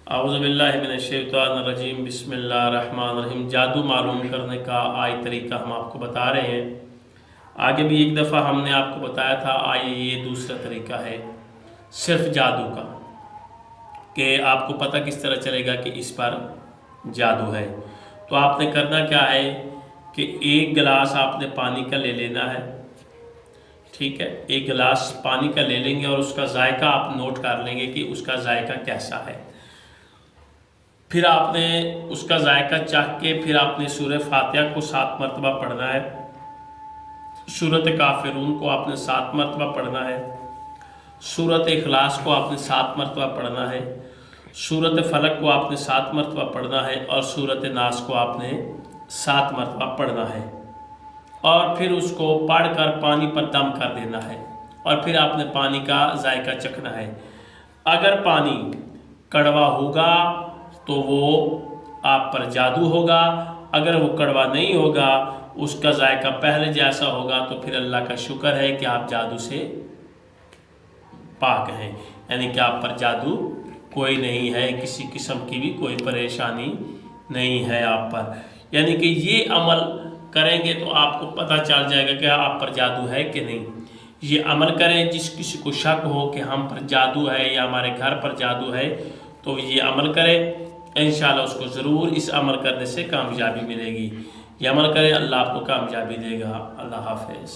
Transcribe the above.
اعوذ باللہ من الشیطان الرجیم، بسم اللہ الرحمن الرحیم۔ جادو معلوم کرنے کا طریقہ ہم آپ کو بتا رہے ہیں۔ آگے بھی ایک دفعہ ہم نے آپ کو بتایا تھا، آئیے یہ دوسرا طریقہ ہے صرف جادو کا، کہ آپ کو پتہ کس طرح چلے گا کہ اس پر جادو ہے۔ تو آپ نے کرنا کیا ہے کہ ایک گلاس آپ نے پانی کا لے لینا ہے، ٹھیک ہے، ایک گلاس پانی کا لے لیں گے اور اس کا ذائقہ آپ نوٹ کر لیں گے کہ اس کا ذائقہ کیسا ہے۔ پھر آپ نے اس کا ذائقہ چکھ کے پھر آپ نے سورہ فاتحہ کو 7 مرتبہ پڑھنا ہے، سورۃ کافرون کو آپ نے 7 مرتبہ پڑھنا ہے، سورۃ اخلاص کو آپ نے 7 مرتبہ پڑھنا ہے، سورۃ فلق کو آپ نے 7 مرتبہ پڑھنا ہے، اور سورۃ ناس کو آپ نے 7 مرتبہ پڑھنا ہے، اور پھر اس کو پڑھ کر پانی پر دم کر دینا ہے، اور پھر آپ نے پانی کا ذائقہ چکھنا ہے۔ اگر پانی کڑوا ہوگا تو وہ آپ پر جادو ہوگا، اگر وہ کڑوا نہیں ہوگا، اس کا ذائقہ پہلے جیسا ہوگا، تو پھر اللہ کا شکر ہے کہ آپ جادو سے پاک ہیں، یعنی کہ آپ پر جادو کوئی نہیں ہے، کسی قسم کی بھی کوئی پریشانی نہیں ہے آپ پر۔ یعنی کہ یہ عمل کریں گے تو آپ کو پتہ چل جائے گا کہ آپ پر جادو ہے کہ نہیں۔ یہ عمل کریں، جس کسی کو شک ہو کہ ہم پر جادو ہے یا ہمارے گھر پر جادو ہے تو یہ عمل کرے، انشاءاللہ اس کو ضرور اس عمل کرنے سے کامیابی ملے گی۔ یہ عمل کریں، اللہ آپ کو کامیابی دے گا۔ اللہ حافظ۔